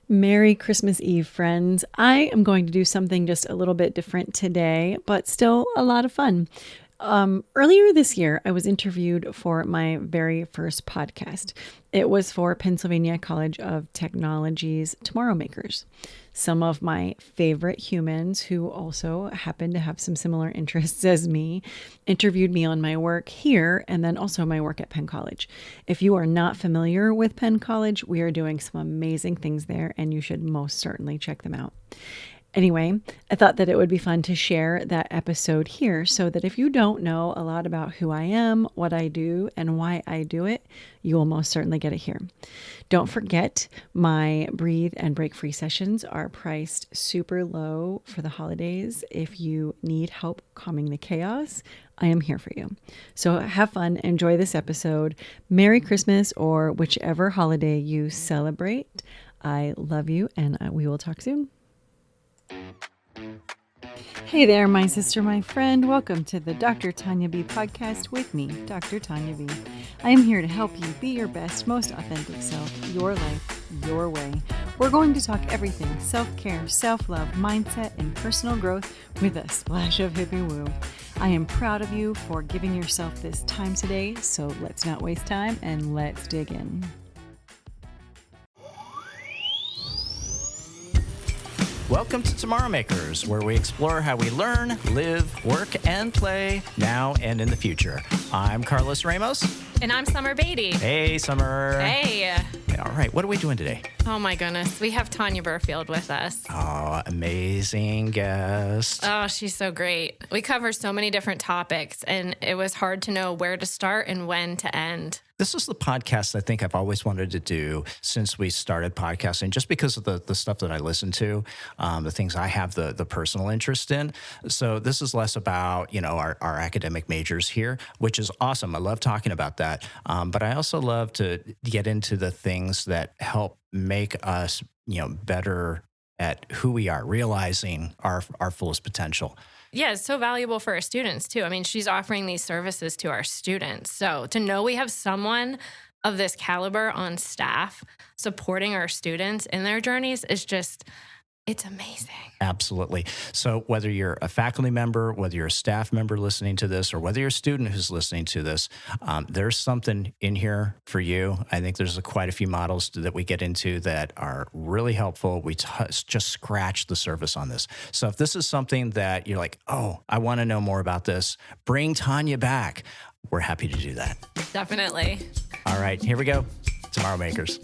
Merry Christmas Eve, friends. I am going to do something just a little bit different today, but still a lot of fun. Earlier this year, I was interviewed for my very first podcast. It was for Pennsylvania College of Technology's Tomorrow Makers. Some of my favorite humans who also happen to have some similar interests as me interviewed me on my work here and then also my work at Penn College. If you are not familiar with Penn College, we are doing some amazing things there and you should most certainly check them out. Anyway, I thought that it would be fun to share that episode here so that if you don't know a lot about who I am, what I do, and why I do it, you will most certainly get it here. Don't forget, my breathe and break free sessions are priced super low for the holidays. If you need help calming the chaos, I am here for you. So have fun, enjoy this episode. Merry Christmas or whichever holiday you celebrate. I love you and we will talk soon. Hey there, my sister, my friend. Welcome to the Dr. Tanya B podcast with me, Dr. Tanya B. I am here to help you be your best, most authentic self, your life, your way. We're going to talk everything self-care, self-love, mindset, and personal growth with a splash of hippie woo. I am proud of you for giving yourself this time today, so let's not waste time and let's dig in. Welcome to Tomorrow Makers, where we explore how we learn, live, work, and play now and in the future. I'm Carlos Ramos. And I'm Summer Beatty. Hey, Summer. Hey. All right, what are we doing today? Oh, my goodness. We have Tanya Burfield with us. Oh, amazing guest. Oh, she's so great. We cover so many different topics, and it was hard to know where to start and when to end. This is the podcast I think I've always wanted to do since we started podcasting, just because of the stuff that I listen to, the things I have the personal interest in. So this is less about, our academic majors here, which is awesome. I love talking about that. But I also love to get into the things that help make us, better at who we are, realizing our fullest potential. Yeah, it's so valuable for our students, too. I mean, she's offering these services to our students. So to know we have someone of this caliber on staff supporting our students in their journeys is just, it's amazing. Absolutely. So whether you're a faculty member, whether you're a staff member listening to this, or whether you're a student who's listening to this, there's something in here for you. I think there's quite a few models that we get into that are really helpful. We just scratch the surface on this. So if this is something that you're like, oh, I want to know more about this, bring Tanya back. We're happy to do that. Definitely. All right, here we go. Tomorrow Makers.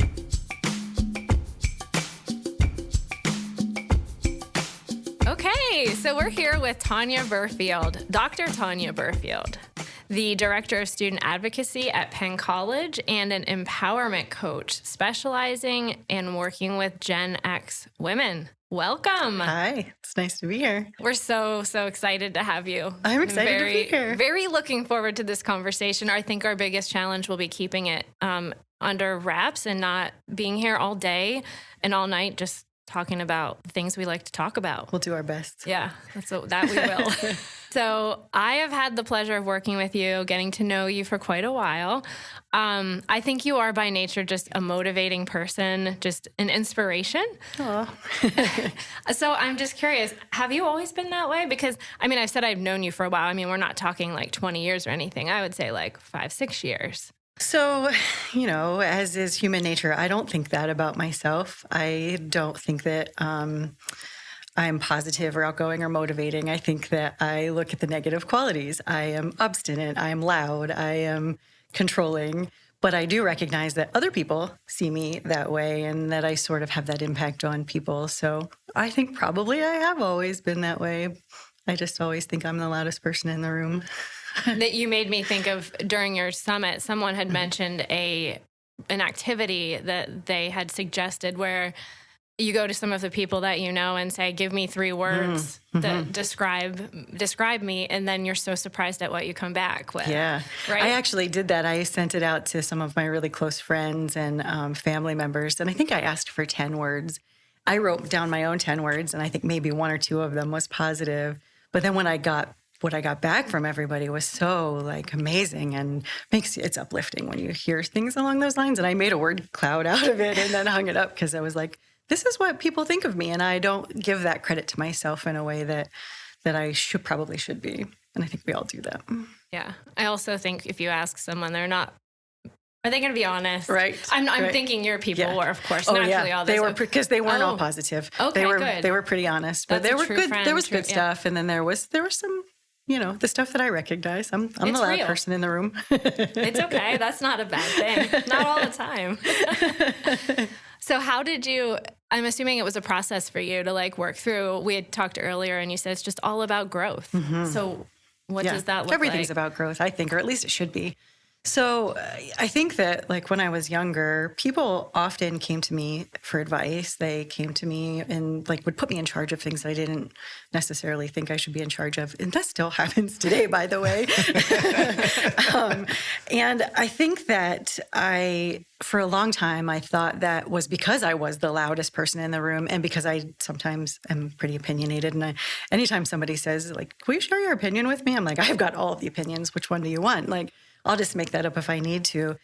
Okay, so we're here with Tanya Burfield, Dr. Tanya Burfield, the Director of Student Advocacy at Penn College and an empowerment coach specializing in working with Gen X women. Welcome. Hi, it's nice to be here. We're so excited to have you. I'm excited to be here. Very looking forward to this conversation. I think our biggest challenge will be keeping it under wraps and not being here all day and all night just talking about things we like to talk about. We'll do our best. Yeah, that we will. So I have had the pleasure of working with you, getting to know you for quite a while. I think you are by nature just a motivating person, just an inspiration. Oh. So I'm just curious, have you always been that way? Because, I've said I've known you for a while. I mean, we're not talking like 20 years or anything. I would say like 5-6 years. So, as is human nature, I don't think that about myself. I don't think that I'm positive or outgoing or motivating. I think that I look at the negative qualities. I am obstinate. I am loud. I am controlling. But I do recognize that other people see me that way and that I sort of have that impact on people. So I think probably I have always been that way. I just always think I'm the loudest person in the room. That you made me think of during your summit, someone had mentioned an activity that they had suggested where you go to some of the people that you know and say, give me 3 words that describe me, and then you're so surprised at what you come back with. Yeah. Right? I actually did that. I sent it out to some of my really close friends and family members, and I think I asked for 10 words. I wrote down my own 10 words, and I think maybe 1 or 2 of them was positive. But then when I got what I got back from everybody was so like amazing, and it's uplifting when you hear things along those lines. And I made a word cloud out of it and then hung it up because I was like, this is what people think of me. And I don't give that credit to myself in a way that I probably should be. And I think we all do that. Yeah. I also think if you ask someone, are they going to be honest? Right. I'm right. thinking your people were, of course, oh, naturally yeah. all this. They were, because they weren't all positive. Okay, They were pretty honest, but That's they were good. Friend, there was good stuff. And then there was some, the stuff that I recognize. I'm the loud person in the room. It's okay. That's not a bad thing. Not all the time. So I'm assuming it was a process for you to like work through. We had talked earlier and you said it's just all about growth. Mm-hmm. So what does that look like? Everything's about growth, I think, or at least it should be. So I think that like when I was younger, people often came to me for advice. They came to me and like would put me in charge of things that I didn't necessarily think I should be in charge of. And that still happens today, by the way. And I think that for a long time, I thought that was because I was the loudest person in the room and because I sometimes am pretty opinionated. And anytime somebody says like, will you share your opinion with me? I'm like, I've got all of the opinions. Which one do you want? Like, I'll just make that up if I need to.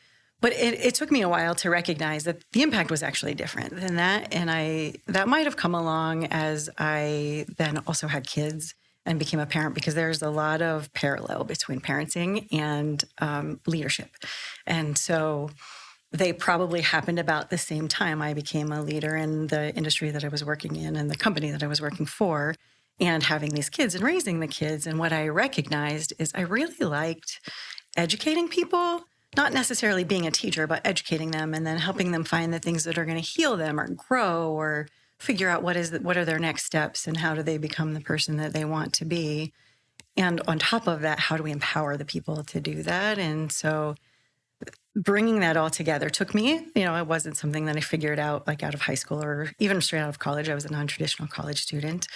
But it took me a while to recognize that the impact was actually different than that. And that might have come along as I then also had kids and became a parent, because there's a lot of parallel between parenting and leadership. And so they probably happened about the same time I became a leader in the industry that I was working in and the company that I was working for, and having these kids and raising the kids. And what I recognized is I really liked educating people, not necessarily being a teacher, but educating them and then helping them find the things that are going to heal them or grow or figure out what are their next steps and how do they become the person that they want to be. And on top of that, how do we empower the people to do that? And so bringing that all together took me, it wasn't something that I figured out like out of high school or even straight out of college. I was a non-traditional college student.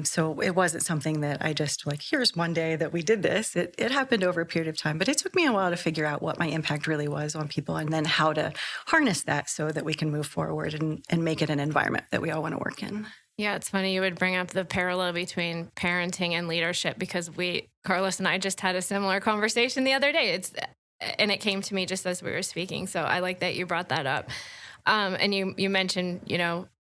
So it wasn't something that I just like, here's one day that we did this. It happened over a period of time, but it took me a while to figure out what my impact really was on people and then how to harness that so that we can move forward and make it an environment that we all want to work in. Yeah, it's funny you would bring up the parallel between parenting and leadership, because Carlos and I just had a similar conversation the other day. And it came to me just as we were speaking. So I like that you brought that up. And you mentioned,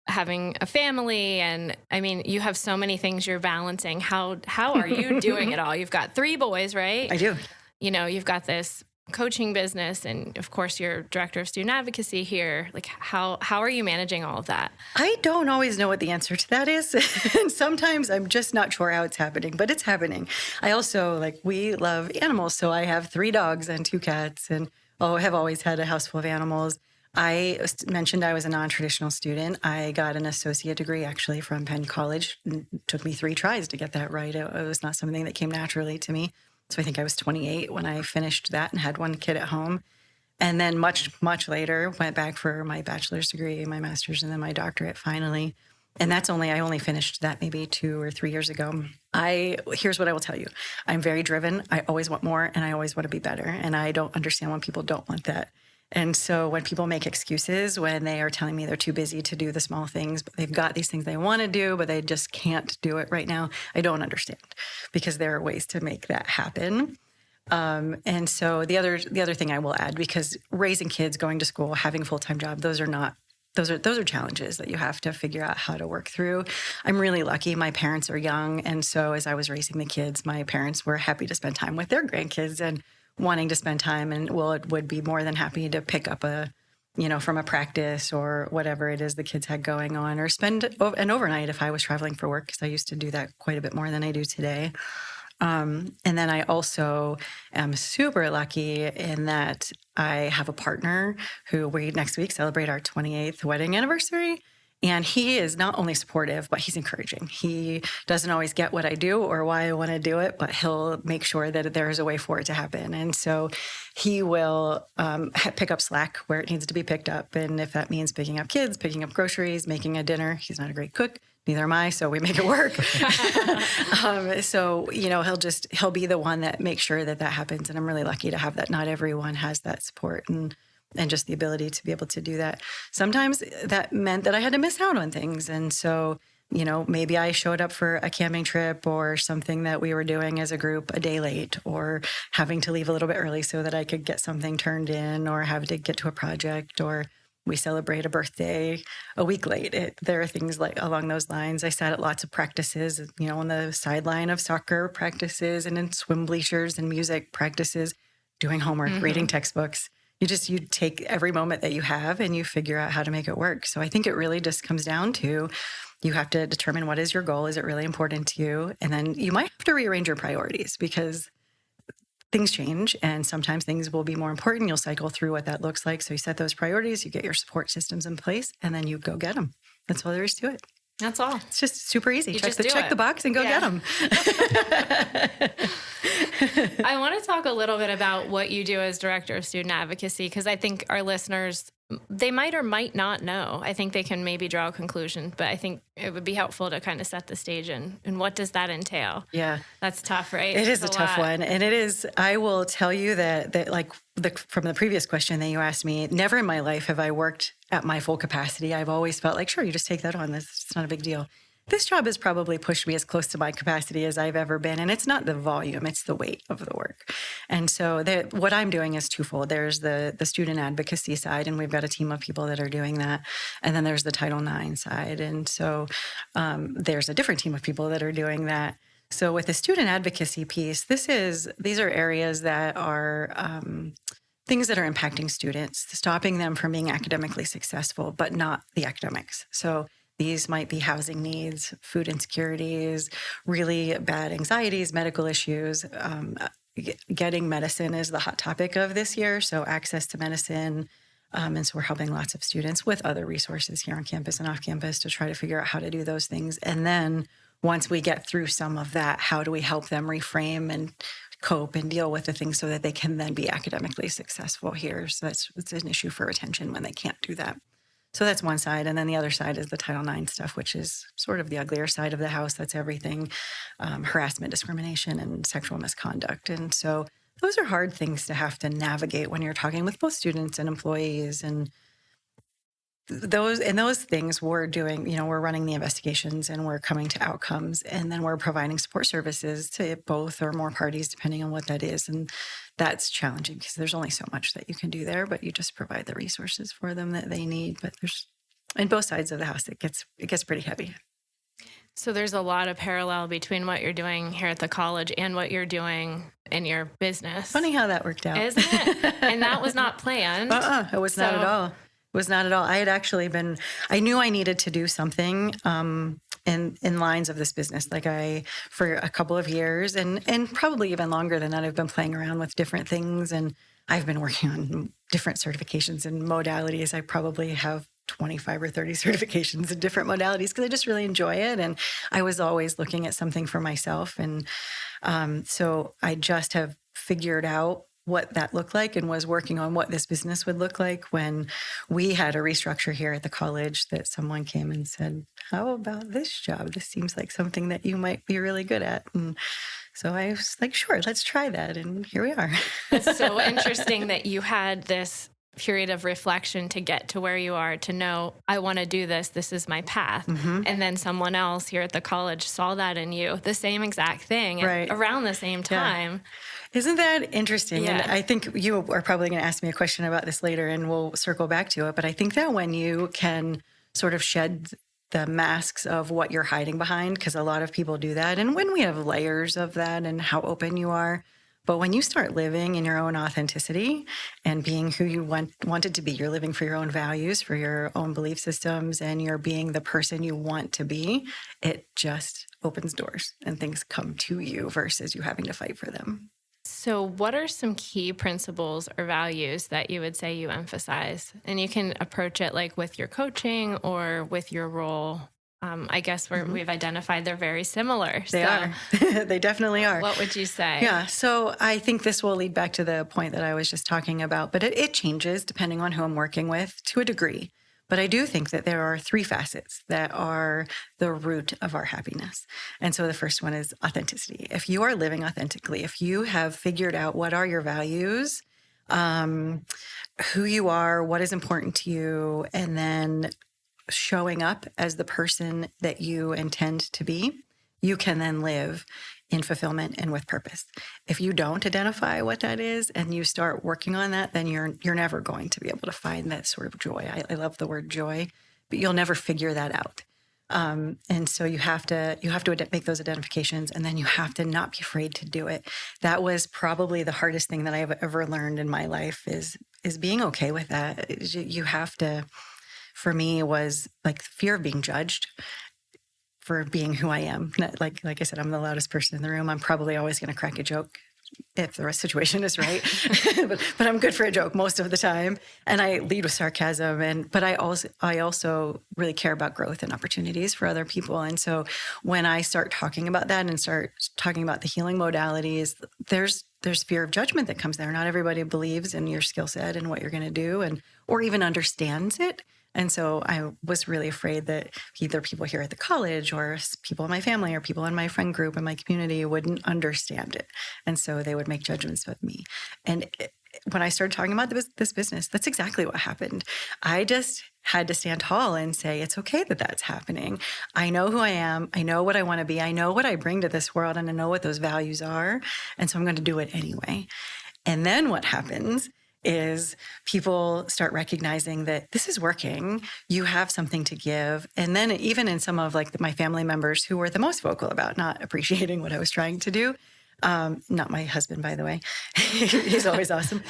having a family, and I mean, you have so many things you're balancing. How are you doing it all? You've got 3 boys, right? I do. You've got this coaching business, and of course you're director of student advocacy here. Like how are you managing all of that? I don't always know what the answer to that is. And sometimes I'm just not sure how it's happening, but it's happening. I also we love animals. So I have 3 dogs and 2 cats and have always had a house full of animals. I mentioned I was a non-traditional student. I got an associate degree actually from Penn College. It took me 3 tries to get that right. It was not something that came naturally to me. So I think I was 28 when I finished that and had 1 kid at home. And then much, much later, went back for my bachelor's degree, my master's, and then my doctorate finally. And I only finished that maybe 2 or 3 years ago. Here's what I will tell you. I'm very driven. I always want more and I always want to be better. And I don't understand when people don't want that. And so when people make excuses, when they are telling me they're too busy to do the small things, but they've got these things they want to do, but they just can't do it right now, I don't understand, because there are ways to make that happen. And so the other thing I will add, because raising kids, going to school, having a full-time job, those are challenges that you have to figure out how to work through. I'm really lucky. My parents are young. And so as I was raising the kids, my parents were happy to spend time with their grandkids and wanting to spend time, and would be more than happy to pick up from a practice or whatever it is the kids had going on, or spend an overnight if I was traveling for work, because I used to do that quite a bit more than I do today. And then I also am super lucky in that I have a partner who we next week celebrate our 28th wedding anniversary. And he is not only supportive, but he's encouraging. He doesn't always get what I do or why I want to do it, but he'll make sure that there is a way for it to happen. And so he will pick up slack where it needs to be picked up. And if that means picking up kids, picking up groceries, making a dinner, he's not a great cook. Neither am I, so we make it work. So, he'll be the one that makes sure that happens. And I'm really lucky to have that. Not everyone has that support and just the ability to be able to do that. Sometimes that meant that I had to miss out on things. And so maybe I showed up for a camping trip or something that we were doing as a group a day late, or having to leave a little bit early so that I could get something turned in, or have to get to a project, or we celebrate a birthday a week late. There are things like along those lines. I sat at lots of practices, on the sideline of soccer practices and in swim bleachers and music practices, doing homework, reading textbooks. You take every moment that you have and you figure out how to make it work. So I think it really just comes down to, you have to determine what is your goal. Is it really important to you? And then you might have to rearrange your priorities, because things change and sometimes things will be more important. You'll cycle through what that looks like. So you set those priorities, you get your support systems in place, and then you go get them. That's all there is to it. That's all. It's just super easy. You check the box and go get them. I want to talk a little bit about what you do as Director of Student Advocacy, because I think our listeners, they might or might not know. I think they can maybe draw a conclusion, but I think it would be helpful to kind of set the stage and what does that entail? Yeah. That's tough, right? It is a tough one. And it is, I will tell you that like from the previous question that you asked me, never in my life have I worked at my full capacity. I've always felt like, sure, you just take that on. It's not a big deal. This job has probably pushed me as close to my capacity as I've ever been. And it's not the volume, it's the weight of the work. And so what I'm doing is twofold. There's the student advocacy side, and we've got a team of people that are doing that. And then there's the Title IX side. And so there's a different team of people that are doing that. So with the student advocacy piece, these are areas that are things that are impacting students, stopping them from being academically successful, but not the academics. So these might be housing needs, food insecurities, really bad anxieties, medical issues. Getting medicine is the hot topic of this year, so access to medicine. And so we're helping lots of students with other resources here on campus and off campus to try to figure out how to do those things. And then once we get through some of that, how do we help them reframe and cope and deal with the things so that they can then be academically successful here? So it's an issue for retention when they can't do that. So that's one side. And then the other side is the Title IX stuff, which is sort of the uglier side of the house. That's everything, harassment, discrimination, and sexual misconduct. And so those are hard things to have to navigate when you're talking with both students and employees. And those things we're doing, we're running the investigations and we're coming to outcomes, and then we're providing support services to both or more parties, depending on what that is. And that's challenging because there's only so much that you can do there, but you just provide the resources for them that they need. But there's, in both sides of the house, it gets pretty heavy. So there's a lot of parallel between what you're doing here at the college and what you're doing in your business. Funny how that worked out. Isn't it? And that was not planned. It was not at all. It was not at all. I had actually I knew I needed to do something in lines of this business. For a couple of years and probably even longer than that, I've been playing around with different things, and I've been working on different certifications and modalities. I probably have 25 or 30 certifications in different modalities because I just really enjoy it. And I was always looking at something for myself. And so I just have figured out what that looked like and was working on what this business would look like when we had a restructure here at the college that someone came and said, how about this job? This seems like something that you might be really good at. And so I was like, sure, let's try that. And here we are. It's so interesting that you had this period of reflection to get to where you are, to know, I want to do this. This is my path. Mm-hmm. And then someone else here at the college saw that in you, the same exact thing, right, around the same time. Yeah. Isn't that interesting? Yeah. And I think you are probably going to ask me a question about this later, and we'll circle back to it. But I think that when you can sort of shed the masks of what you're hiding behind, because a lot of people do that, and when we have layers of that and how open you are, but when you start living in your own authenticity and being who you wanted to be, you're living for your own values, for your own belief systems, and you're being the person you want to be, it just opens doors and things come to you versus you having to fight for them. So what are some key principles or values that you would say you emphasize? And you can approach it like with your coaching or with your role. I guess we've identified they're very similar. They are. They definitely are. What would you say? Yeah. So I think this will lead back to the point that I was just talking about, but it changes depending on who I'm working with to a degree. But I do think that there are three facets that are the root of our happiness. And so the first one is authenticity. If you are living authentically, if you have figured out what are your values, who you are, what is important to you, and then showing up as the person that you intend to be, you can then live in fulfillment and with purpose. If you don't identify what that is and you start working on that, then you're never going to be able to find that sort of joy. I love the word joy, but you'll never figure that out. And so you have to make those identifications, and then you have to not be afraid to do it. That was probably the hardest thing that I've ever learned in my life is being okay with that. You have to, for me, it was like fear of being judged for being who I am. Like I said, I'm the loudest person in the room. I'm probably always going to crack a joke if the situation is right, but I'm good for a joke most of the time, and I lead with sarcasm. But I also really care about growth and opportunities for other people. And so when I start talking about that and start talking about the healing modalities, there's fear of judgment that comes there. Not everybody believes in your skill set and what you're going to do, or even understands it. And so I was really afraid that either people here at the college or people in my family or people in my friend group and my community wouldn't understand it. And so they would make judgments with me. And when I started talking about this business, that's exactly what happened. I just had to stand tall and say, it's okay that that's happening. I know who I am. I know what I want to be. I know what I bring to this world, and I know what those values are. And so I'm going to do it anyway. And then what happens is people start recognizing that this is working. You have something to give. And then even in some of like my family members who were the most vocal about not appreciating what I was trying to do, not my husband, by the way, he's always awesome.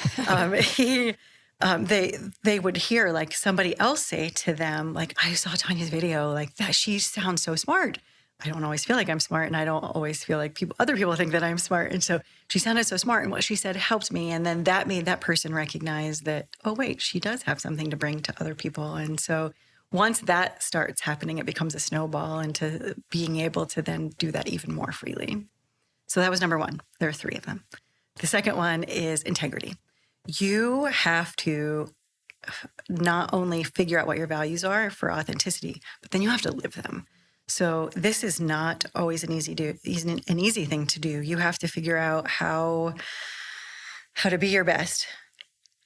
They would hear like somebody else say to them, like, I saw Tanya's video, like that she sounds so smart. I don't always feel like I'm smart, and I don't always feel like other people think that I'm smart. And so she sounded so smart, and what she said helped me. And then that made that person recognize that, oh, wait, she does have something to bring to other people. And so once that starts happening, it becomes a snowball into being able to then do that even more freely. So that was number one. There are 3 of them. The second one is integrity. You have to not only figure out what your values are for authenticity, but then you have to live them. So this is not always an easy thing to do. You have to figure out how to be your best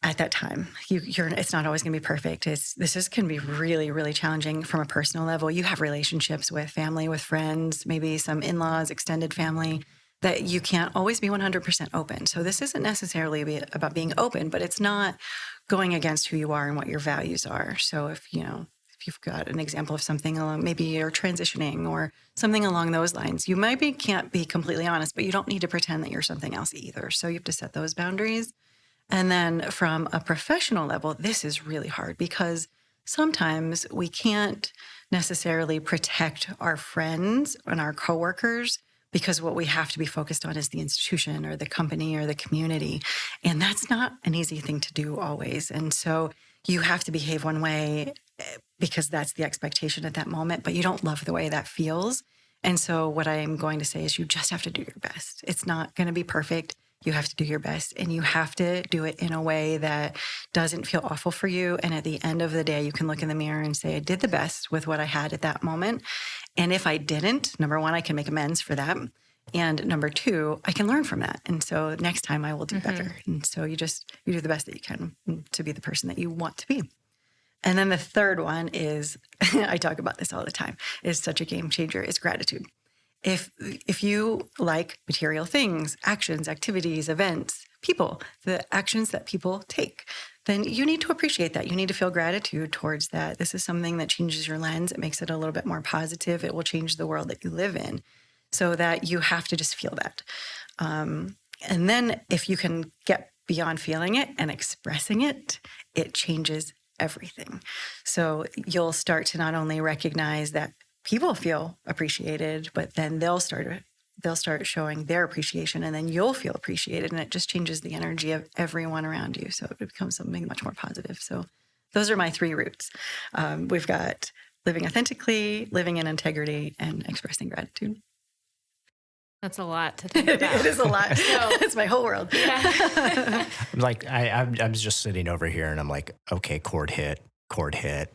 at that time. It's not always going to be perfect. This can be really, really challenging from a personal level. You have relationships with family, with friends, maybe some in-laws, extended family, that you can't always be 100% open. So this isn't necessarily about being open, but it's not going against who you are and what your values are. So if you've got an example of something along, maybe you're transitioning or something along those lines, you can't be completely honest, but you don't need to pretend that you're something else either. So you have to set those boundaries. And then from a professional level, this is really hard because sometimes we can't necessarily protect our friends and our coworkers because what we have to be focused on is the institution or the company or the community. And that's not an easy thing to do always. And so you have to behave one way because that's the expectation at that moment, but you don't love the way that feels. And so what I am going to say is you just have to do your best. It's not going to be perfect. You have to do your best, and you have to do it in a way that doesn't feel awful for you. And at the end of the day, you can look in the mirror and say, I did the best with what I had at that moment. And if I didn't, number one, I can make amends for that. And number two, I can learn from that. And so next time I will do better. And so you do the best that you can to be the person that you want to be. And then the third one is, I talk about this all the time, is such a game changer, is gratitude. If you like material things, actions, activities, events, people, the actions that people take, then you need to appreciate that. You need to feel gratitude towards that. This is something that changes your lens. It makes it a little bit more positive. It will change the world that you live in, so that you have to just feel that. And then if you can get beyond feeling it and expressing it, it changes everything. So you'll start to not only recognize that people feel appreciated, but then they'll start showing their appreciation, and then you'll feel appreciated, and it just changes the energy of everyone around you. So it becomes something much more positive. So those are my 3 roots. We've got living authentically, living in integrity, and expressing gratitude. That's a lot to think about. It is a lot. It's my whole world. Yeah. I'm just sitting over here and I'm like, okay, chord hit. A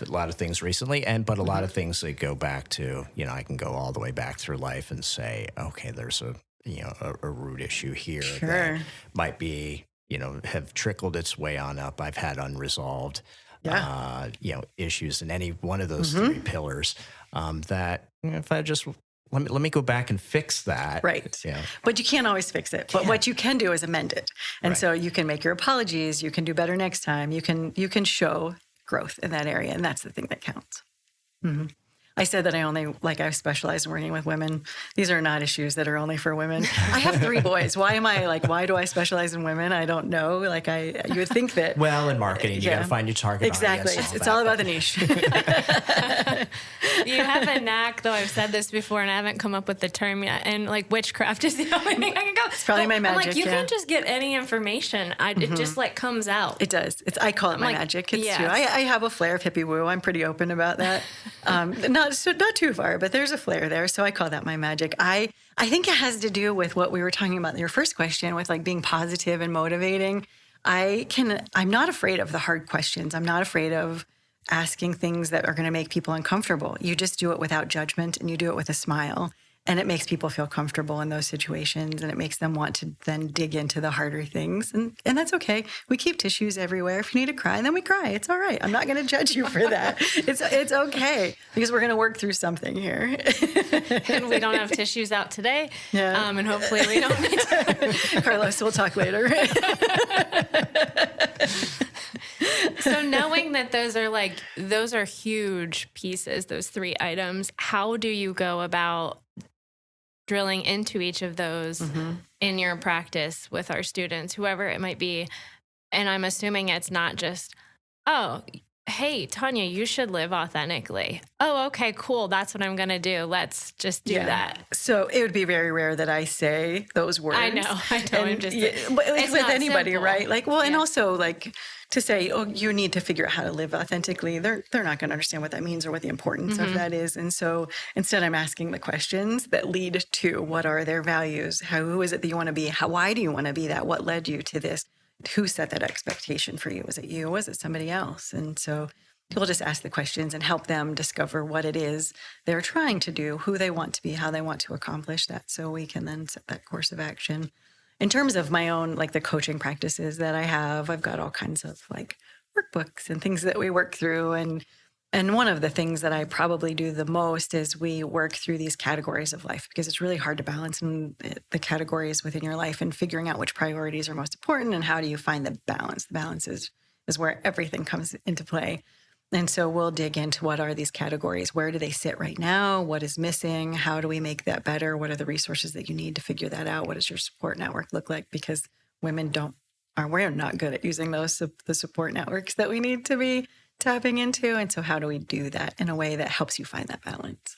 lot of things recently, but a lot of things that go back to, I can go all the way back through life and say, okay, there's a root issue here that might be have trickled its way on up. I've had unresolved, issues in any one of those three pillars. That if I just let me go back and fix that. Right. But you can't always fix it. But what you can do is amend it. And so you can make your apologies. You can do better next time. You can show growth in that area. And that's the thing that counts. Mm-hmm. I said that I specialize in working with women. These are not issues that are only for women. I have 3 boys. Why do I specialize in women? I don't know. You would think that. Well, in marketing, you got to find your target exactly. audience. It's all about the niche. You have a knack, though. I've said this before, and I haven't come up with the term yet. And witchcraft is the only thing I can go. It's probably my magic. You can't just get any information. It just comes out. It does. I call it my magic. It's true. I have a flair of hippie woo. I'm pretty open about that. Not too far, but there's a flair there. So I call that my magic. I think it has to do with what we were talking about in your first question with being positive and motivating. I'm not afraid of the hard questions. I'm not afraid of asking things that are going to make people uncomfortable. You just do it without judgment and you do it with a smile. And it makes people feel comfortable in those situations and it makes them want to then dig into the harder things. And that's okay. We keep tissues everywhere. If you need to cry, then we cry. It's all right. I'm not going to judge you for that. It's okay because we're going to work through something here. And we don't have tissues out today. Yeah. And hopefully we don't need to. Carlos, we'll talk later. So knowing that those are huge pieces, those 3 items, how do you go about drilling into each of those in your practice with our students, whoever it might be? And I'm assuming it's not just, oh, hey, Tanya, you should live authentically. Oh, okay, cool. That's what I'm going to do. Let's just do that. So it would be very rare that I say those words. I know. And, but with anybody, simple. Right? And also to say, oh, you need to figure out how to live authentically. They're not going to understand what that means or what the importance of that is. And so instead I'm asking the questions that lead to what are their values? Who is it that you want to be? Why do you want to be that? What led you to this? Who set that expectation for you? Was it you? Was it somebody else? And so people just ask the questions and help them discover what it is they're trying to do, who they want to be, how they want to accomplish that. So we can then set that course of action. In terms of my own, the coaching practices that I have, I've got all kinds of workbooks and things that we work through. And one of the things that I probably do the most is we work through these categories of life because it's really hard to balance in the categories within your life and figuring out which priorities are most important and how do you find the balance. The balance is where everything comes into play. And so we'll dig into what are these categories? Where do they sit right now? What is missing? How do we make that better? What are the resources that you need to figure that out? What does your support network look like? Because we're not good at using the support networks that we need to be tapping into. And so how do we do that in a way that helps you find that balance?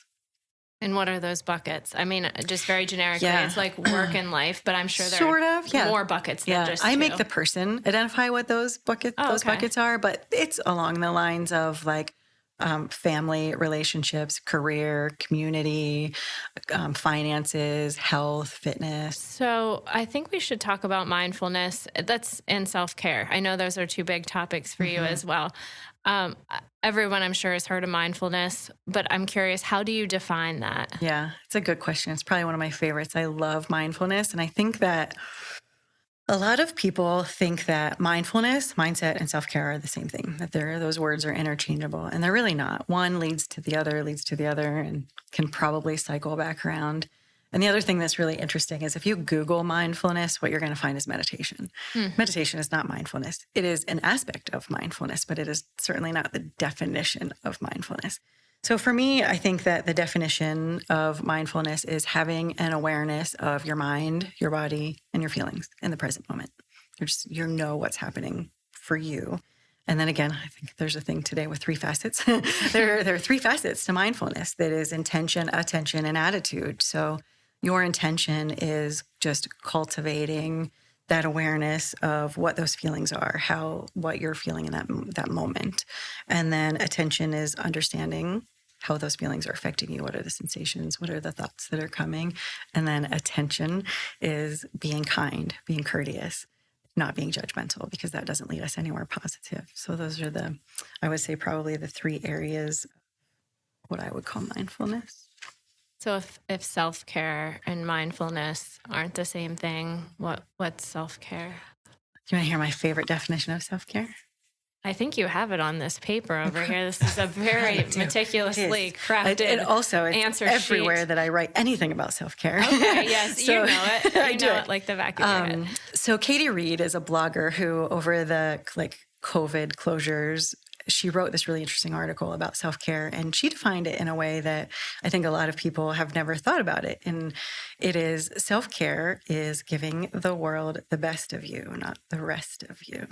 And what are those buckets? I mean, just very generically, it's work and life, but I'm sure there are more buckets than just 2. I make the person identify what those buckets are, but it's along the lines of family, relationships, career, community, finances, health, fitness. So I think we should talk about mindfulness. That's and self-care. I know those are 2 big topics for you as well. Everyone, I'm sure, has heard of mindfulness, but I'm curious, how do you define that? Yeah, it's a good question. It's probably one of my favorites. I love mindfulness. And I think that a lot of people think that mindfulness, mindset, and self-care are the same thing, that those words are interchangeable, and they're really not. One leads to the other, and can probably cycle back around. And the other thing that's really interesting is if you Google mindfulness, what you're going to find is meditation. Meditation is not mindfulness. It is an aspect of mindfulness, but it is certainly not the definition of mindfulness. So for me, I think that the definition of mindfulness is having an awareness of your mind, your body, and your feelings in the present moment. You know what's happening for you. And then again, I think there's a thing today with 3 facets. There are 3 facets to mindfulness. That is intention, attention, and attitude. So your intention is just cultivating that awareness of what those feelings are, what you're feeling in that moment. And then attention is understanding how those feelings are affecting you. What are the sensations? What are the thoughts that are coming? And then attention is being kind, being courteous, not being judgmental, because that doesn't lead us anywhere positive. So those are I would say probably the 3 areas, what I would call mindfulness. So if self-care and mindfulness aren't the same thing, what's self-care? Do you want to hear my favorite definition of self-care? I think you have it on this paper over here. This is a very meticulously crafted and also it's answer everywhere sheet. that I write anything about self-care. Okay, yes, So, you know it. You I know do it like the back of your head. So Katie Reed is a blogger who, over the COVID closures, she wrote this really interesting article about self-care, and she defined it in a way that I think a lot of people have never thought about it. And it is, self-care is giving the world the best of you, not the rest of you.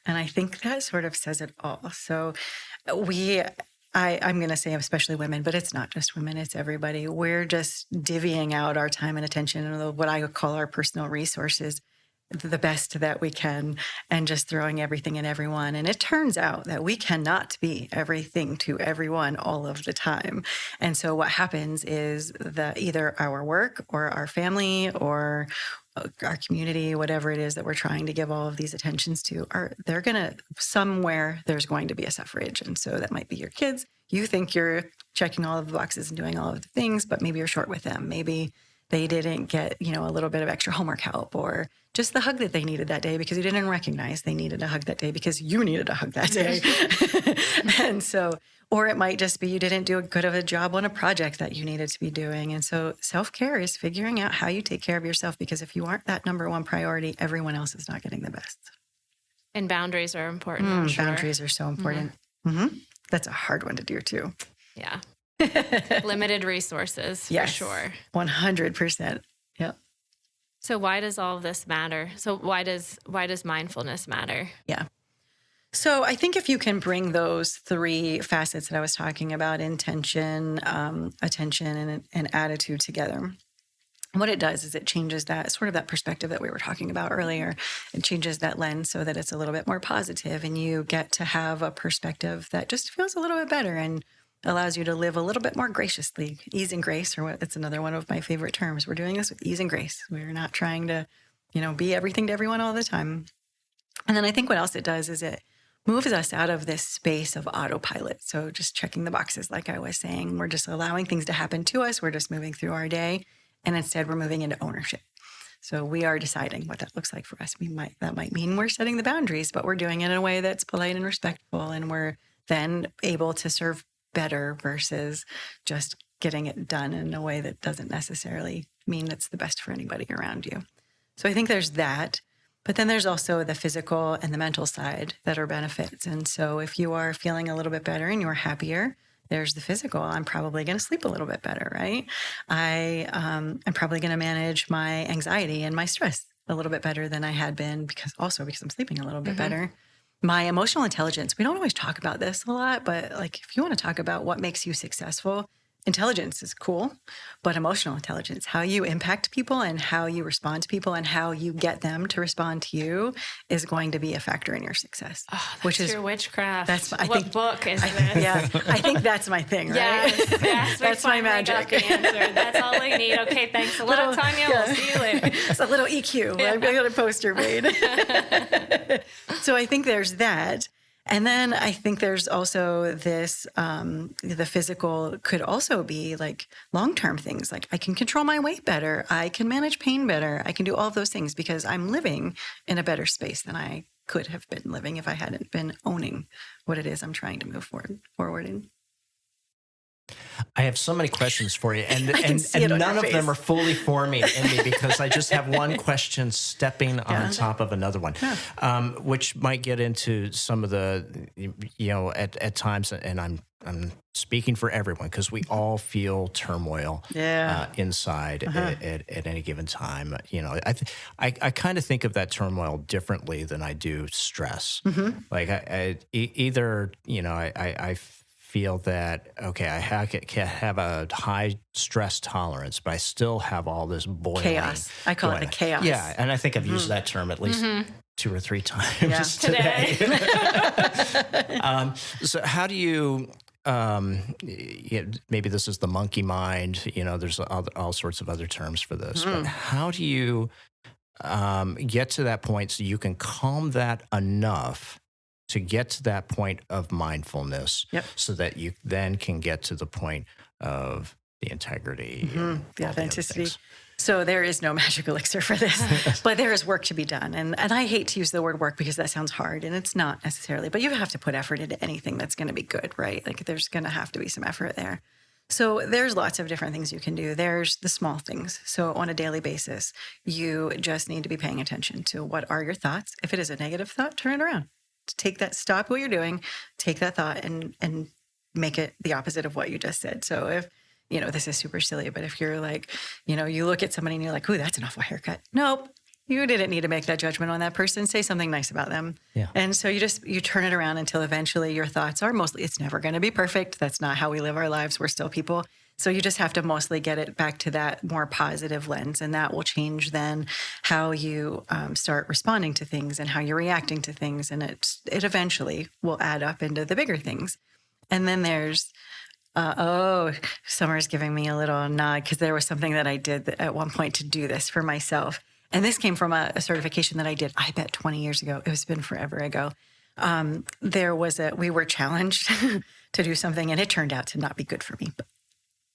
And I think that sort of says it all. So I'm going to say especially women, but it's not just women, it's everybody. We're just divvying out our time and attention and what I call our personal resources the best that we can, and just throwing everything at everyone. And it turns out that we cannot be everything to everyone all of the time. And so what happens is that either our work or our family or our community, whatever it is that we're trying to give all of these attentions to, somewhere there's going to be a suffrage. And so that might be your kids. You think you're checking all of the boxes and doing all of the things, but maybe you're short with them. Maybe they didn't get, a little bit of extra homework help, or just the hug that they needed that day because you didn't recognize they needed a hug that day because you needed a hug that day. And so, or it might just be you didn't do a good of a job on a project that you needed to be doing. And so self-care is figuring out how you take care of yourself, because if you aren't that number one priority, everyone else is not getting the best. And boundaries are important. I'm sure. Boundaries are so important. Mm-hmm. That's a hard one to do too. Yeah. Limited resources, yes, for sure. 100%. Yep. So why does all of this matter? So why does mindfulness matter? Yeah. So I think if you can bring those three facets that I was talking about, intention, attention, and attitude together, what it does is it changes that sort of that perspective that we were talking about earlier. It changes that lens so that it's a little bit more positive, and you get to have a perspective that just feels a little bit better and allows you to live a little bit more graciously. Ease and grace, it's another one of my favorite terms. We're doing this with ease and grace. We're not trying to, be everything to everyone all the time. And then I think what else it does is it moves us out of this space of autopilot. So just checking the boxes, like I was saying, we're just allowing things to happen to us. We're just moving through our day. And instead we're moving into ownership. So we are deciding what that looks like for us. That might mean we're setting the boundaries, but we're doing it in a way that's polite and respectful. And we're then able to serve better versus just getting it done in a way that doesn't necessarily mean it's the best for anybody around you. So I think there's that. But then there's also the physical and the mental side that are benefits. And so if you are feeling a little bit better and you're happier, there's the physical. I'm probably going to sleep a little bit better, right? I'm probably going to manage my anxiety and my stress a little bit better than I had been because I'm sleeping a little bit better. My emotional intelligence, we don't always talk about this a lot, but if you want to talk about what makes you successful, intelligence is cool, but emotional intelligence, how you impact people and how you respond to people and how you get them to respond to you is going to be a factor in your success. Oh, that's which is your witchcraft. What book is this? Yeah, I think that's my thing, right? Yes, that's my magic. Got the answer. That's all we need. Okay, thanks a lot, Tanya. We'll see you later. It's a little EQ. Yeah. I got a poster made. So I think there's that. And then I think there's also this, the physical could also be long-term things. I can control my weight better. I can manage pain better. I can do all of those things because I'm living in a better space than I could have been living if I hadn't been owning what it is I'm trying to move forward in. I have so many questions for you, and none of face. them are fully forming in me because I just have one question stepping on top of another one, which might get into some of the, at times, and I'm speaking for everyone because we all feel turmoil inside at any given time. I kind of think of that turmoil differently than I do stress. I feel that, okay, I can have a high stress tolerance, but I still have all this boiling chaos. I call it the chaos. Yeah, and I think I've used that term at least 2 or 3 times today. So how do you, maybe this is the monkey mind, there's all sorts of other terms for this, but how do you get to that point so you can calm that enough to get to that point of mindfulness so that you then can get to the point of the integrity, the authenticity. So there is no magic elixir for this, but there is work to be done. And I hate to use the word work because that sounds hard, and it's not necessarily, but you have to put effort into anything that's going to be good, right? Like there's going to have to be some effort there. So there's lots of different things you can do. There's the small things. So on a daily basis, you just need to be paying attention to what are your thoughts. If it is a negative thought, turn it around. Take that, stop what you're doing, take that thought and make it the opposite of what you just said. So if, this is super silly, but if you're like, you look at somebody and you're like, ooh, that's an awful haircut. Nope. You didn't need to make that judgment on that person. Say something nice about them. Yeah. And so you turn it around until eventually your thoughts are mostly, it's never going to be perfect. That's not how we live our lives. We're still people. So you just have to mostly get it back to that more positive lens. And that will change then how you start responding to things and how you're reacting to things. And it eventually will add up into the bigger things. And then there's, Summer's giving me a little nod because there was something that I did at one point to do this for myself. And this came from a certification that I did, I bet 20 years ago. It's been forever ago. We were challenged to do something, and it turned out to not be good for me. But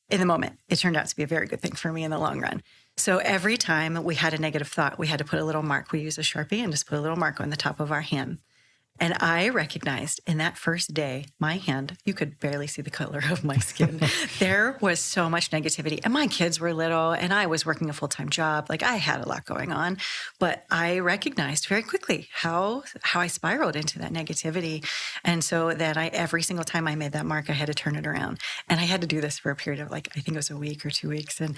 in the moment, it turned out to be a very good thing for me in the long run. So every time we had a negative thought, we had to put a little mark. We use a Sharpie and just put a little mark on the top of our hand. And I recognized in that first day, my hand, you could barely see the color of my skin. There was so much negativity. And my kids were little, and I was working a full-time job. Like I had a lot going on. But I recognized very quickly how I spiraled into that negativity. And so then every single time I made that mark, I had to turn it around. And I had to do this for a period of I think it was a week or 2 weeks. And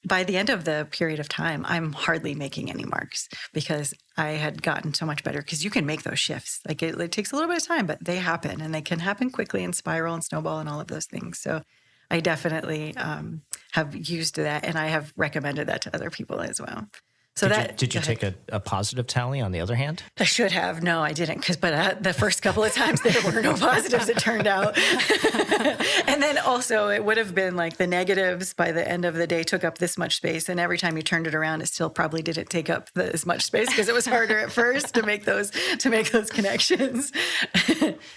by the end of the period of time, I'm hardly making any marks because I had gotten so much better because you can make those shifts. Like it takes a little bit of time, but they happen and they can happen quickly and spiral and snowball and all of those things. So I definitely have used that, and I have recommended that to other people as well. So did you take a positive tally on the other hand? I should have. No, I didn't. But the first couple of times there were no positives, it turned out. And then also it would have been like the negatives by the end of the day took up this much space. And every time you turned it around, it still probably didn't take up as much space because it was harder at first to make those connections.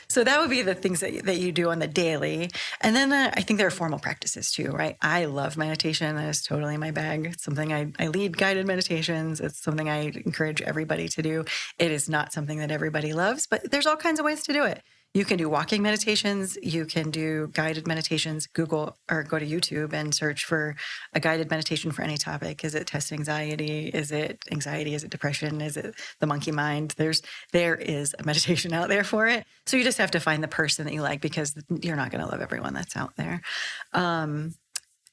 So that would be the things that you do on the daily. And then I think there are formal practices too, right? I love meditation. That is totally my bag. It's something I lead guided meditation. It's something I encourage everybody to do. It is not something that everybody loves, but there's all kinds of ways to do it. You can do walking meditations. You can do guided meditations. Google or go to YouTube and search for a guided meditation for any topic. Is it test anxiety? Is it anxiety? Is it depression? Is it the monkey mind? There is a meditation out there for it. So you just have to find the person that you like because you're not going to love everyone that's out there.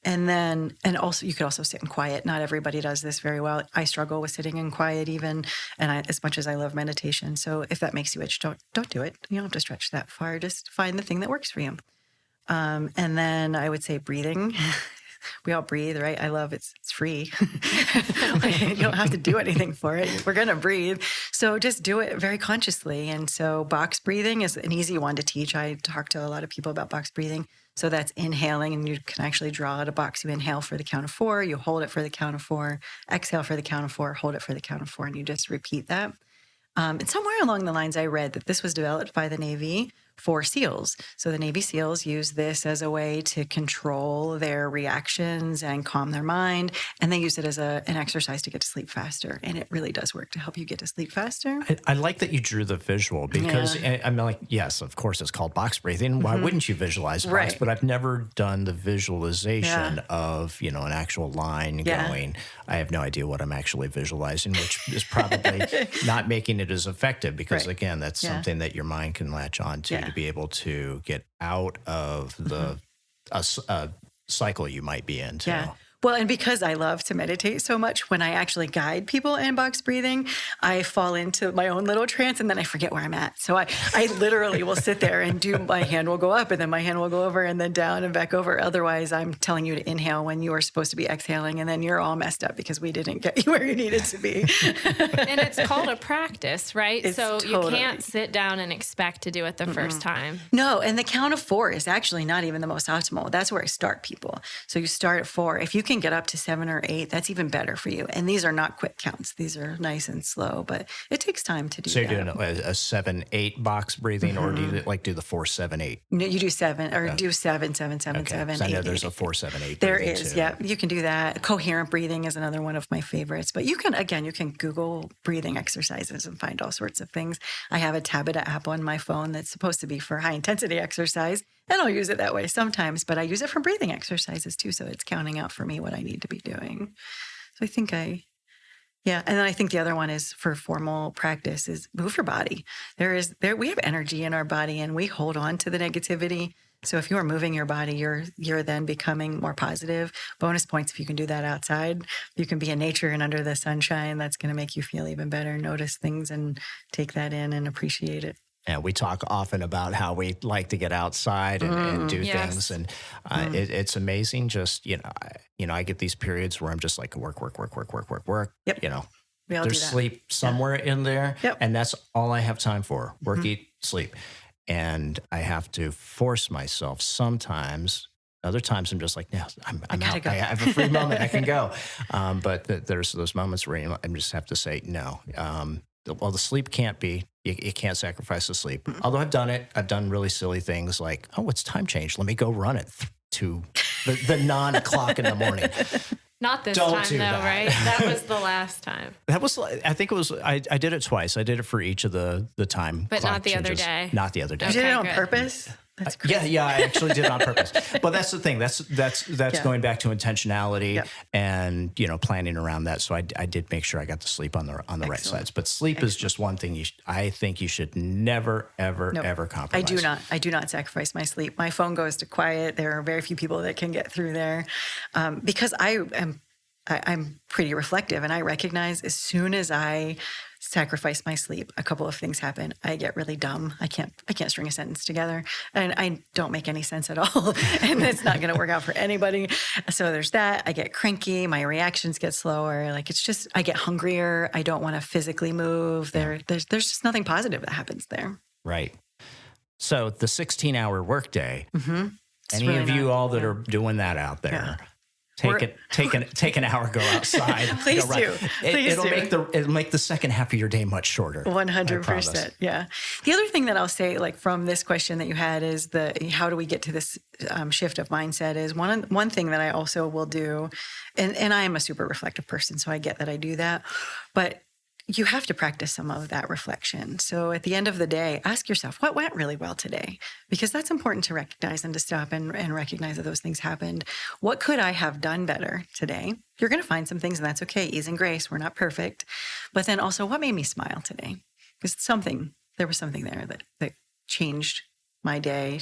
And also, you could also sit in quiet. Not everybody does this very well. I struggle with sitting in quiet even, as much as I love meditation. So if that makes you itch, don't do it. You don't have to stretch that far. Just find the thing that works for you. And then I would say breathing. We all breathe, right? I love it's free. You don't have to do anything for it. We're going to breathe. So just do it very consciously. And so box breathing is an easy one to teach. I talk to a lot of people about box breathing. So that's inhaling, and you can actually draw out a box. You inhale for the count of 4, you hold it for the count of 4, exhale for the count of 4, hold it for the count of 4, and you just repeat that. And somewhere along the lines, I read that this was developed by the Navy for SEALs. So the Navy SEALs use this as a way to control their reactions and calm their mind. And they use it as an exercise to get to sleep faster. And it really does work to help you get to sleep faster. I like that you drew the visual because I'm like, yes, of course, it's called box breathing. Why wouldn't you visualize box? Right. But I've never done the visualization of, an actual line going. I have no idea what I'm actually visualizing, which is probably not making it as effective because, again, that's something that your mind can latch on to be able to get out of the cycle you might be into. Yeah. Well, and because I love to meditate so much, when I actually guide people in box breathing, I fall into my own little trance and then I forget where I'm at. So I literally will sit there and my hand will go up and then my hand will go over and then down and back over. Otherwise, I'm telling you to inhale when you are supposed to be exhaling and then you're all messed up because we didn't get you where you needed to be. And it's called a practice, right? You can't sit down and expect to do it the first time. No, and the count of 4 is actually not even the most optimal. That's where I start people. So you start at 4. If you can can get up to 7 or 8, that's even better for you. And these are not quick counts. These are nice and slow, but it takes time to do So that. you're doing a 7-8 box breathing, or do you do the 4-7-8? No, you do 7 or do 7, 7, 7, Okay. 7, So I know 8, there's 8. a 4-7-8. There breathing is, too. yeah. You can do that. Coherent breathing is another one of my favorites. But you can Google breathing exercises and find all sorts of things. I have a Tabata app on my phone that's supposed to be for high intensity exercise, and I'll use it that way sometimes. But I use it for breathing exercises too, so it's counting out for me what I need to be doing. So I think yeah. And then I think the other one is for formal practice is move your body. We have energy in our body and we hold on to the negativity. So if you are moving your body, you're then becoming more positive. Bonus points if you can do that outside. You can be in nature and under the sunshine. That's going to make you feel even better. Notice things and take that in and appreciate it. And we talk often about how we like to get outside and do things, and it's amazing. Just I get these periods where I'm just like work. Yep. You know, We all do there's that. sleep somewhere in there, Yep. and that's all I have time for: work, eat, sleep. And I have to force myself sometimes. Other times I'm just like, no, I'm gotta out. go. I have a free moment. I can go. But there's those moments where I just have to say no. Well, the sleep can't be. You can't sacrifice the sleep. Although I've done it. I've done really silly things like, oh, it's time change. Let me go run it to the 9 o'clock in the morning. Not this Don't time, do though, that. right? That was the last time. That was, I think it was, I did it twice. I did it for each of the time. But clock not the other changes. day. Not the other day. You did it on good. purpose? That's crazy. Yeah, I actually did it on purpose. But that's the thing. That's going back to intentionality and planning around that. So I did make sure I got to sleep on the right sides. But sleep is just one thing I think you should never ever compromise. I do not sacrifice my sleep. My phone goes to quiet. There are very few people that can get through there because I'm pretty reflective, and I recognize as soon as I sacrifice my sleep, a couple of things happen. I get really dumb. I can't string a sentence together, and I don't make any sense at all, and it's not going to work out for anybody. So there's that. I get cranky. My reactions get slower. Like it's just I get hungrier. I don't want to physically move. There's just nothing positive that happens there. Right. So the 16-hour workday. Any really of you not- all that are doing that out there? Take an hour, go outside. Please go run. do. Please do. It'll make the second half of your day much shorter. 100%. Yeah. The other thing that I'll say, like from this question that you had, is how do we get to this shift of mindset? Is one thing that I also will do, and I am a super reflective person, so I get that I do that, but you have to practice some of that reflection. So at the end of the day, ask yourself, what went really well today? Because that's important to recognize and to stop and recognize that those things happened. What could I have done better today? You're going to find some things, and that's okay. Ease and grace. We're not perfect. But then also, what made me smile today? Because there was something there that changed my day,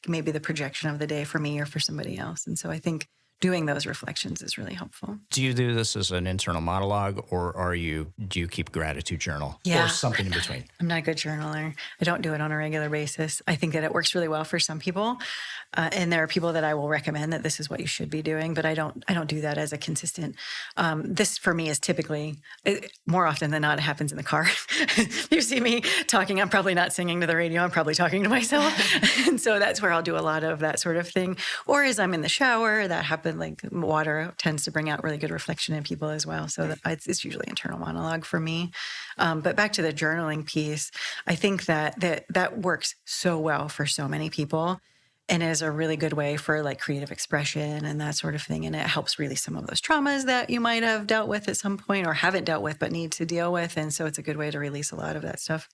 maybe the projection of the day for me or for somebody else. And so I think doing those reflections is really helpful. Do you do this as an internal monologue, or do you keep gratitude journal Yeah. or something in between? I'm not a good journaler. I don't do it on a regular basis. I think that it works really well for some people, and there are people that I will recommend that this is what you should be doing. But I don't do that as a consistent. This for me is typically more often than not it happens in the car. You see me talking. I'm probably not singing to the radio. I'm probably talking to myself, and so that's where I'll do a lot of that sort of thing. Or as I'm in the shower, that happens. Like water tends to bring out really good reflection in people as well. So it's usually internal monologue for me. But back to the journaling piece, I think that works so well for so many people and is a really good way for like creative expression and that sort of thing. And it helps release some of those traumas that you might have dealt with at some point or haven't dealt with but need to deal with. And so it's a good way to release a lot of that stuff.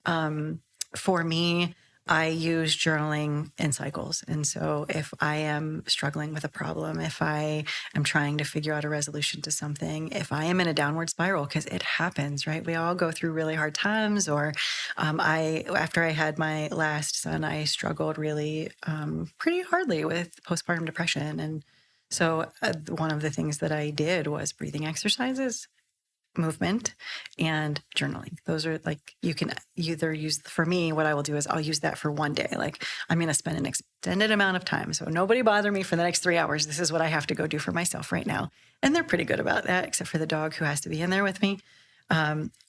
For me, I use journaling in cycles. And so if I am struggling with a problem, if I am trying to figure out a resolution to something, if I am in a downward spiral, because it happens, right? We all go through really hard times. Or after I had my last son, I struggled really pretty hardly with postpartum depression. And so one of the things that I did was breathing exercises, movement, and journaling. Those are like, you can either use, for me, what I will do is I'll use that for one day. Like I'm going to spend an extended amount of time. So nobody bother me for the next 3 hours. This is what I have to go do for myself right now. And they're pretty good about that, except for the dog who has to be in there with me.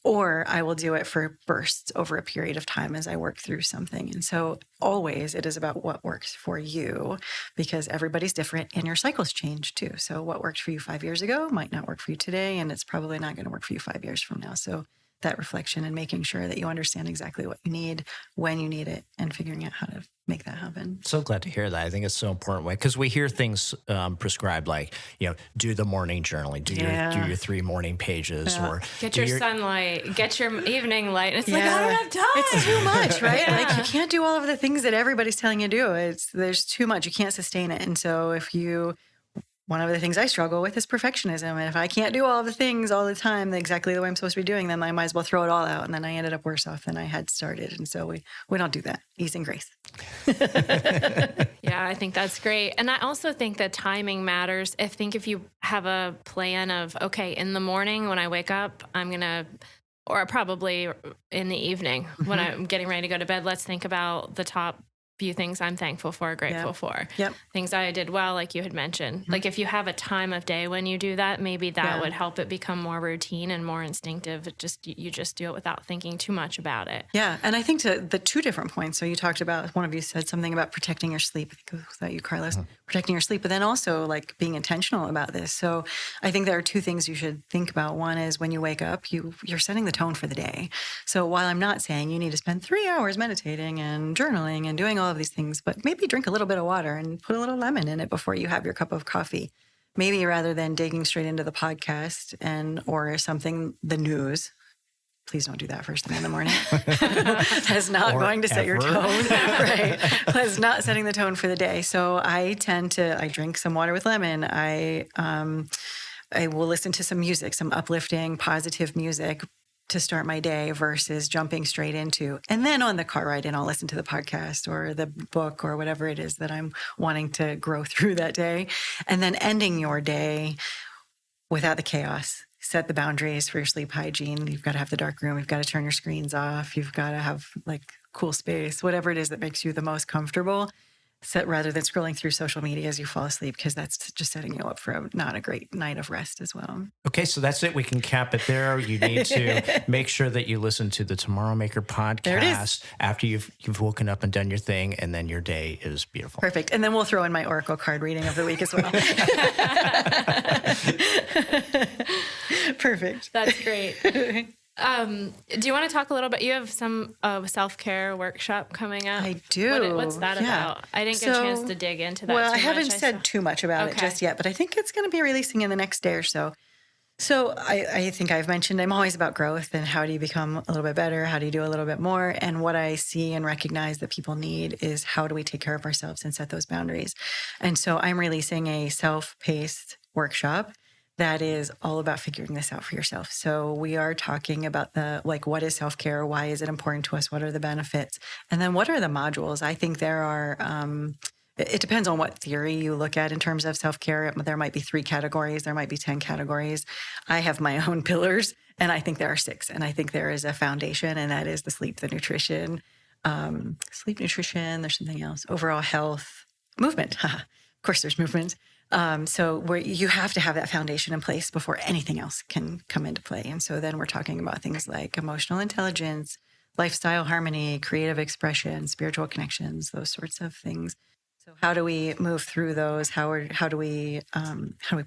Or I will do it for bursts over a period of time as I work through something. And so always it is about what works for you, because everybody's different and your cycles change too. So what worked for you 5 years ago might not work for you today, and it's probably not going to work for you 5 years from now. So that reflection and making sure that you understand exactly what you need, when you need it, and figuring out how to make that happen. So glad to hear that. I think it's so important because we hear things prescribed like, do the morning journaling, do your 3 morning pages, or get your sunlight, get your evening light. And it's like, I don't have time. It's too much, right? Like you can't do all of the things that everybody's telling you to do. There's too much. You can't sustain it. And so one of the things I struggle with is perfectionism. And if I can't do all of the things all the time exactly the way I'm supposed to be doing them, I might as well throw it all out. And then I ended up worse off than I had started. And so we don't do that. Ease and grace. Yeah, I think that's great. And I also think that timing matters. I think if you have a plan of, okay, in the morning when I wake up, or probably in the evening when I'm getting ready to go to bed, let's think about the top few things I'm thankful for, grateful for. Yep. Things I did well, like you had mentioned. Like if you have a time of day when you do that, maybe that would help it become more routine and more instinctive. You just do it without thinking too much about it. Yeah. And I think to the 2 different points. So you talked about, one of you said something about protecting your sleep. I think it was that you, Carlos, protecting your sleep, but then also like being intentional about this. So I think there are 2 things you should think about. One is when you wake up, you're setting the tone for the day. So while I'm not saying you need to spend 3 hours meditating and journaling and doing all of these things, but maybe drink a little bit of water and put a little lemon in it before you have your cup of coffee. Maybe rather than digging straight into the podcast or something, the news. Please don't do that first thing in the morning. That's not going to set your tone. Right. That's not setting the tone for the day. So I drink some water with lemon. I will listen to some music, some uplifting, positive music to start my day versus jumping straight into. And then on the car ride in, I'll listen to the podcast or the book or whatever it is that I'm wanting to grow through that day. And then ending your day without the chaos. Set the boundaries for your sleep hygiene. You've got to have the dark room. You've got to turn your screens off. You've got to have like cool space, whatever it is that makes you the most comfortable. Set rather than scrolling through social media as you fall asleep, because that's just setting you up for not a great night of rest as well. Okay, so that's it. We can cap it there. You need to make sure that you listen to the Tomorrow Maker podcast after you've woken up and done your thing, and then your day is beautiful. Perfect. And then we'll throw in my Oracle card reading of the week as well. Perfect. That's great. Do you want to talk a little bit? You have some self-care workshop coming up. I do. What's that about? I didn't get a chance to dig into that. Well, I haven't said too much about it just yet, but I think it's going to be releasing in the next day or so. So I think I've mentioned I'm always about growth and how do you become a little bit better? How do you do a little bit more? And what I see and recognize that people need is how do we take care of ourselves and set those boundaries? And so I'm releasing a self-paced workshop that is all about figuring this out for yourself. So we are talking about what is self-care? Why is it important to us? What are the benefits? And then what are the modules? I think there are, it depends on what theory you look at in terms of self-care. There might be 3 categories. There might be 10 categories. I have my own pillars, and I think there are 6. And I think there is a foundation, and that is the sleep, the nutrition, there's something else, overall health, movement. Of course, there's movement. So where you have to have that foundation in place before anything else can come into play. And so then we're talking about things like emotional intelligence, lifestyle harmony, creative expression, spiritual connections, those sorts of things. So how do we move through those? How do we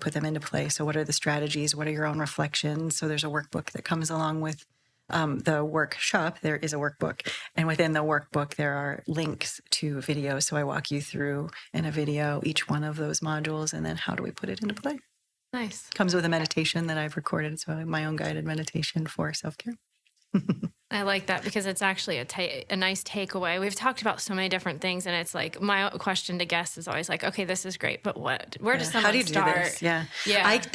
put them into play? So what are the strategies? What are your own reflections? So there's a workbook that comes along with the workshop. There is a workbook, and within the workbook, there are links to videos. So I walk you through in a video each one of those modules, and then how do we put it into play? Nice. Comes with a meditation that I've recorded. So I have my own guided meditation for self-care. I like that because it's actually a nice takeaway. We've talked about so many different things, and it's like my question to guests is always like, okay, this is great, but where does someone start? Do this? Yeah.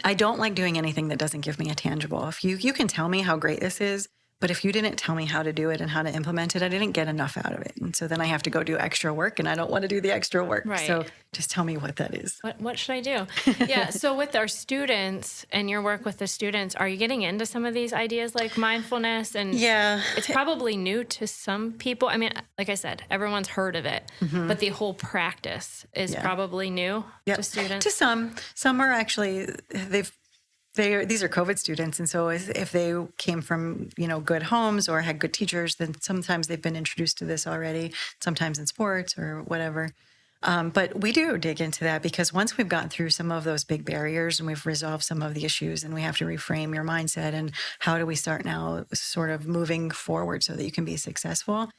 I don't like doing anything that doesn't give me a tangible. If you can tell me how great this is, but if you didn't tell me how to do it and how to implement it, I didn't get enough out of it. And so then I have to go do extra work, and I don't want to do the extra work. Right. So just tell me what that is. What should I do? Yeah. So with our students and your work with the students, are you getting into some of these ideas like mindfulness? And yeah, it's probably new to some people. I mean, like I said, everyone's heard of it, but the whole practice is probably new to students. To some are actually, they've these are COVID students. And so if they came from, good homes or had good teachers, then sometimes they've been introduced to this already, sometimes in sports or whatever. But we do dig into that because once we've gotten through some of those big barriers and we've resolved some of the issues, and we have to reframe your mindset and how do we start now sort of moving forward so that you can be successful.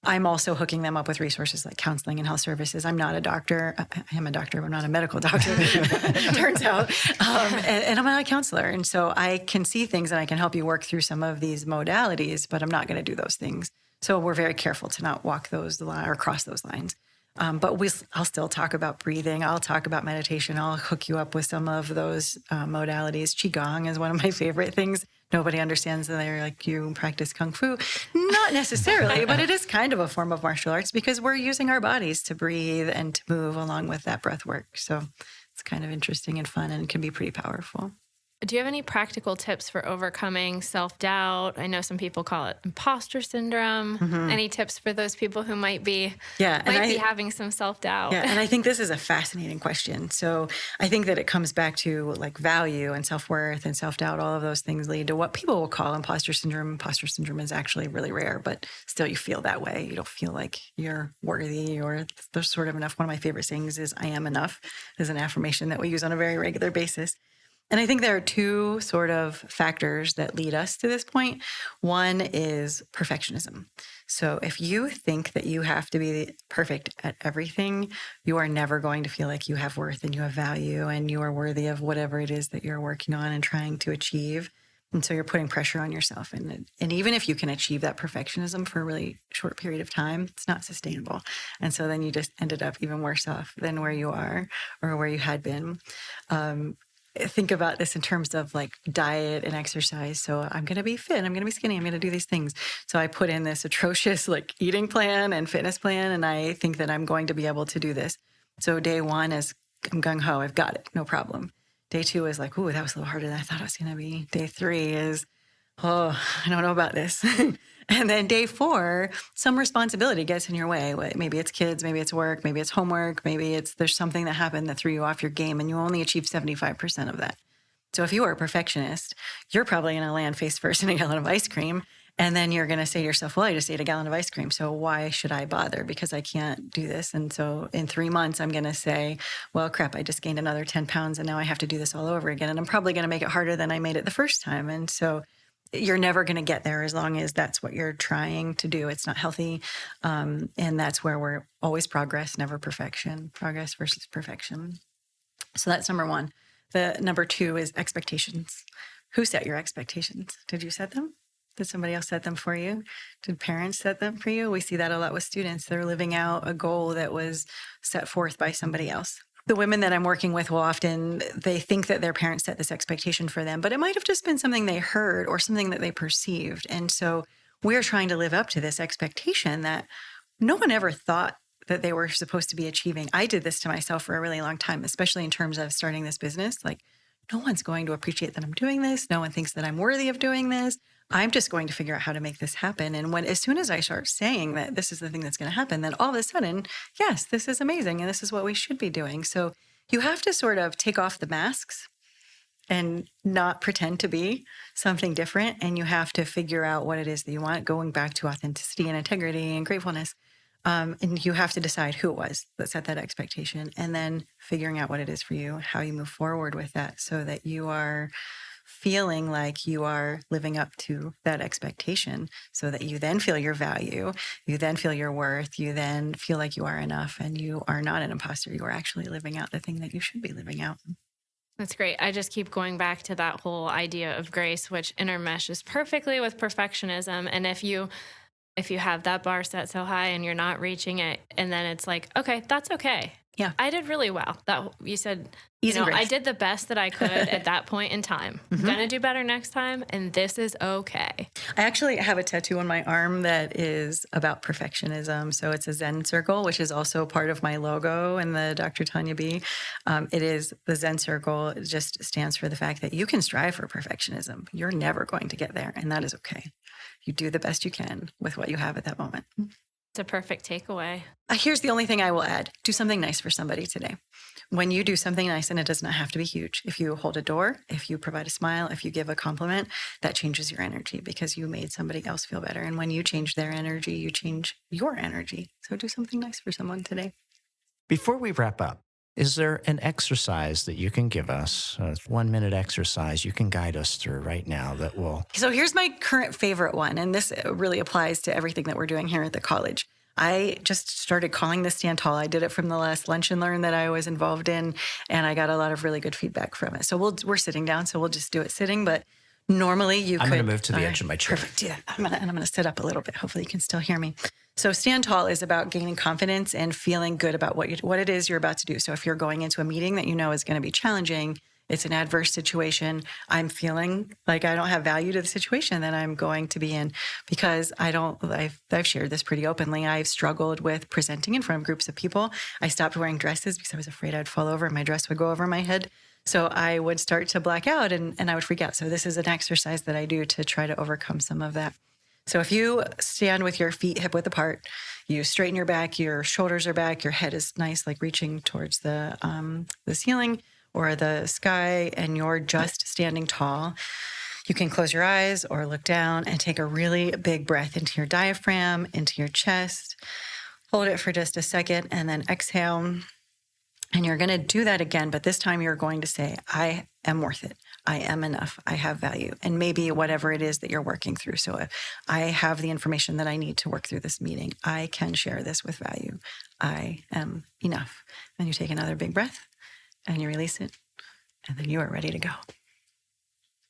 I'm also hooking them up with resources like counseling and health services. I'm not a doctor. I am a doctor, but I'm not a medical doctor, turns out. And I'm not a counselor. And so I can see things and I can help you work through some of these modalities, but I'm not going to do those things. So we're very careful to not walk those lines or cross those lines. But I'll still talk about breathing. I'll talk about meditation. I'll hook you up with some of those modalities. Qigong is one of my favorite things. Nobody understands that they're like, you practice Kung Fu. Not necessarily, but it is kind of a form of martial arts because we're using our bodies to breathe and to move along with that breath work. So it's kind of interesting and fun and can be pretty powerful. Do you have any practical tips for overcoming self-doubt? I know some people call it imposter syndrome. Mm-hmm. Any tips for those people who might be having some self-doubt? Yeah, and I think this is a fascinating question. So I think that it comes back to like value and self-worth and self-doubt. All of those things lead to what people will call imposter syndrome. Imposter syndrome is actually really rare, but still you feel that way. You don't feel like you're worthy or there's sort of enough. One of my favorite sayings is I am enough is an affirmation that we use on a very regular basis. And I think there are two sort of factors that lead us to this point. One is perfectionism. So if you think that you have to be perfect at everything, you are never going to feel like you have worth and you have value and you are worthy of whatever it is that you're working on and trying to achieve. And so you're putting pressure on yourself. And even if you can achieve that perfectionism for a really short period of time, it's not sustainable. And so then you just ended up even worse off than where you are or where you had been. Think about this in terms of like diet and exercise. So I'm going to be fit. I'm going to be skinny. I'm going to do these things. So I put in this atrocious like eating plan and fitness plan. And I think that I'm going to be able to do this. So day one is I'm gung ho. I've got it. No problem. Day two is like, ooh, that was a little harder than I thought it was going to be. Day three is, oh, I don't know about this. And then day four, some responsibility gets in your way. Maybe it's kids, maybe it's work, maybe it's homework, maybe there's something that happened that threw you off your game and you only achieve 75% of that. So if you are a perfectionist, you're probably going to land face first in a gallon of ice cream. And then you're going to say to yourself, well, I just ate a gallon of ice cream. So why should I bother? Because I can't do this. And so in 3 months, I'm going to say, well, crap, I just gained another 10 pounds and now I have to do this all over again. And I'm probably going to make it harder than I made it the first time. And so you're never going to get there as long as that's what you're trying to do. It's not healthy. And that's where we're always progress, never perfection, progress versus perfection. So that's number one. The number two is expectations. Who set your expectations? Did you set them? Did somebody else set them for you? Did parents set them for you? We see that a lot with students. They're living out a goal that was set forth by somebody else. The women that I'm working with will often, they think that their parents set this expectation for them, but it might have just been something they heard or something that they perceived. And so we're trying to live up to this expectation that no one ever thought that they were supposed to be achieving. I did this to myself for a really long time, especially in terms of starting this business. Like, no one's going to appreciate that I'm doing this. No one thinks that I'm worthy of doing this. I'm just going to figure out how to make this happen. And as soon as I start saying that this is the thing that's going to happen, then all of a sudden, yes, this is amazing. And this is what we should be doing. So you have to sort of take off the masks and not pretend to be something different. And you have to figure out what it is that you want, going back to authenticity and integrity and gratefulness. And you have to decide who it was that set that expectation and then figuring out what it is for you, how you move forward with that so that you are feeling like you are living up to that expectation so that you then feel your value, you then feel your worth, you then feel like you are enough and you are not an imposter. You are actually living out the thing that you should be living out. That's great. I just keep going back to that whole idea of grace, which intermeshes perfectly with perfectionism. And if you have that bar set so high and you're not reaching it, and then it's like, okay, that's okay. Yeah. I did really well. That you said, Easy grace. I did the best that I could at that point in time. Mm-hmm. I'm going to do better next time, and this is okay. I actually have a tattoo on my arm that is about perfectionism. So it's a Zen circle, which is also part of my logo and the Dr. Tanya B. It is the Zen circle. It just stands for the fact that you can strive for perfectionism. You're never going to get there, and that is okay. You do the best you can with what you have at that moment. It's a perfect takeaway. Here's the only thing I will add. Do something nice for somebody today. When you do something nice, and it does not have to be huge, if you hold a door, if you provide a smile, if you give a compliment, that changes your energy because you made somebody else feel better. And when you change their energy, you change your energy. So do something nice for someone today. Before we wrap up, is there an exercise that you can give us, a 1-minute exercise you can guide us through right now that will... So here's my current favorite one, and this really applies to everything that we're doing here at the college. I just started calling this Stand Tall. I did it from the last Lunch and Learn that I was involved in, and I got a lot of really good feedback from it. So we're sitting down, so we'll just do it sitting, but normally I'm going to move to the edge of my chair. Perfect, do that. I'm going to sit up a little bit. Hopefully you can still hear me. So Stand Tall is about gaining confidence and feeling good about what it is you're about to do. So if you're going into a meeting that you know is going to be challenging, it's an adverse situation, I'm feeling like I don't have value to the situation that I'm going to be in because I've shared this pretty openly. I've struggled with presenting in front of groups of people. I stopped wearing dresses because I was afraid I'd fall over and my dress would go over my head. So I would start to black out and I would freak out. So this is an exercise that I do to try to overcome some of that. So if you stand with your feet hip width apart, you straighten your back, your shoulders are back, your head is nice, like reaching towards the ceiling or the sky, and you're just standing tall. You can close your eyes or look down and take a really big breath into your diaphragm, into your chest. Hold it for just a second and then exhale. And you're going to do that again, but this time you're going to say, I am worth it. I am enough. I have value. And maybe whatever it is that you're working through. So I have the information that I need to work through this meeting. I can share this with value. I am enough. Then you take another big breath and you release it. And then you are ready to go.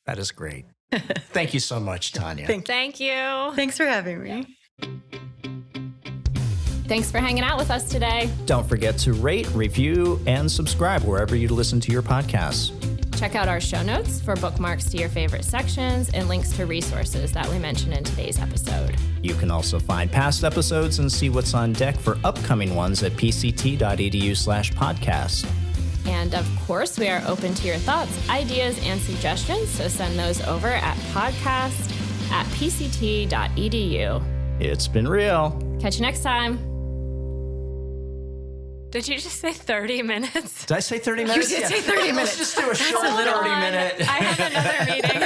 That is great. Thank you so much, Tanya. Thank you. Thanks for having me. Thanks for hanging out with us today. Don't forget to rate, review, and subscribe wherever you listen to your podcasts. Check out our show notes for bookmarks to your favorite sections and links to resources that we mentioned in today's episode. You can also find past episodes and see what's on deck for upcoming ones at pct.edu/podcast. And of course, we are open to your thoughts, ideas, and suggestions, so send those over at podcast@pct.edu. It's been real. Catch you next time. Did you just say 30 minutes? Did I say 30 minutes? You did say 30 minutes. Let's just do a short 30-minute. I have another meeting.